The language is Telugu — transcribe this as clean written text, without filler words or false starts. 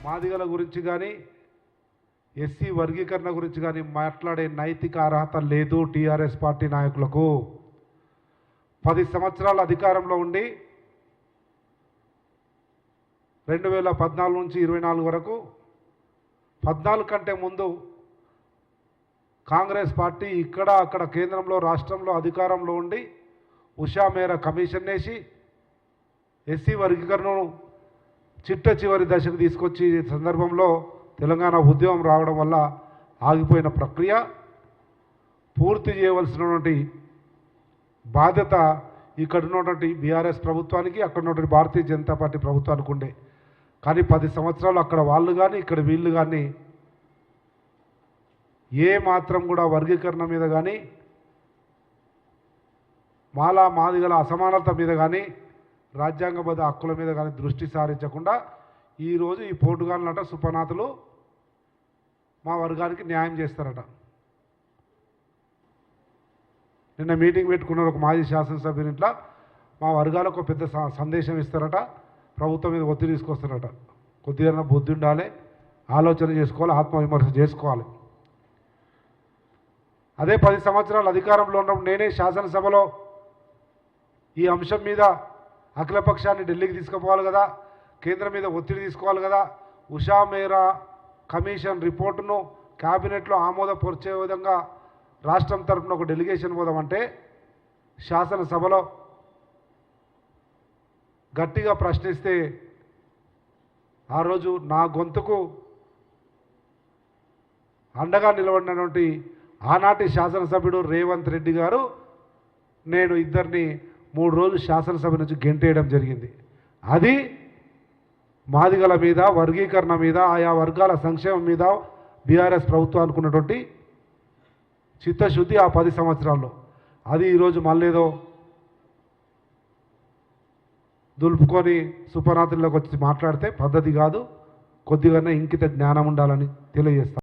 మాదిగల గురించి కానీ ఎస్సీ వర్గీకరణ గురించి కానీ మాట్లాడే నైతిక అర్హత లేదు టీఆర్ఎస్ పార్టీ నాయకులకు. 10 సంవత్సరాల అధికారంలో ఉండి 2014 నుంచి 24 వరకు 14 కంటే ముందు కాంగ్రెస్ పార్టీ ఇక్కడ అక్కడ కేంద్రంలో రాష్ట్రంలో అధికారంలో ఉండి ఉషా మేర కమిషన్ వేసి ఎస్సీ వర్గీకరణను చిట్ట చివరి దశకు తీసుకొచ్చి సందర్భంలో తెలంగాణ ఉద్యమం రావడం వల్ల ఆగిపోయిన ప్రక్రియ పూర్తి చేయవలసినటువంటి బాధ్యత ఇక్కడ ఉన్నటువంటి బీఆర్ఎస్ ప్రభుత్వానికి అక్కడ ఉన్నటువంటి భారతీయ జనతా పార్టీ ప్రభుత్వానికి ఉండే. కానీ 10 సంవత్సరాలు అక్కడ వాళ్ళు కానీ ఇక్కడ వీళ్ళు కానీ ఏ మాత్రం కూడా వర్గీకరణ మీద కానీ మాలా మాదిగల అసమానత మీద కానీ రాజ్యాంగబద్ధ హక్కుల మీద కానీ దృష్టి సారించకుండా ఈరోజు ఈ పోటుగాళ్ళట సుపనాథులు మా వర్గానికి న్యాయం చేస్తారట. నిన్న మీటింగ్ పెట్టుకున్నారు ఒక మాజీ శాసనసభ్యుని ఇంట్లో, మా వర్గాలకు పెద్ద సందేశం ఇస్తారట, ప్రభుత్వం మీద ఒత్తిడి తీసుకొస్తారట. కొద్దిగా బుద్ధి ఉండాలి, ఆలోచన చేసుకోవాలి, ఆత్మవిమర్శ చేసుకోవాలి. అదే 10 సంవత్సరాలు అధికారంలో ఉన్నప్పుడు నేనే శాసనసభలో ఈ అంశం మీద అఖిలపక్షాన్ని ఢిల్లీకి తీసుకుపోవాలి కదా, కేంద్రం మీద ఒత్తిడి తీసుకోవాలి కదా, ఉషా మేరా కమిషన్ రిపోర్టును క్యాబినెట్లో ఆమోదపరిచే విధంగా రాష్ట్రం తరఫున ఒక డెలిగేషన్ పోదామంటే శాసనసభలో గట్టిగా ప్రశ్నిస్తే ఆ రోజు నా గొంతుకు అండగా నిలబడినటువంటి ఆనాటి శాసనసభ్యుడు రేవంత్ రెడ్డి గారు నేను ఇద్దరిని 3 రోజులు శాసనసభ నుంచి గెంటేయడం జరిగింది. అది మాదిగల మీద వర్గీకరణ మీద ఆయా వర్గాల సంక్షేమం మీద బీఆర్ఎస్ ప్రభుత్వానికి ఉన్నటువంటి చిత్తశుద్ధి ఆ 10 సంవత్సరాల్లో. అది ఈరోజు మళ్ళేదో దులుపుకొని సుపనాతుల్లోకి వచ్చి మాట్లాడితే పద్ధతి కాదు. కొద్దిగానే ఇంకిత జ్ఞానం ఉండాలని తెలియజేస్తాను.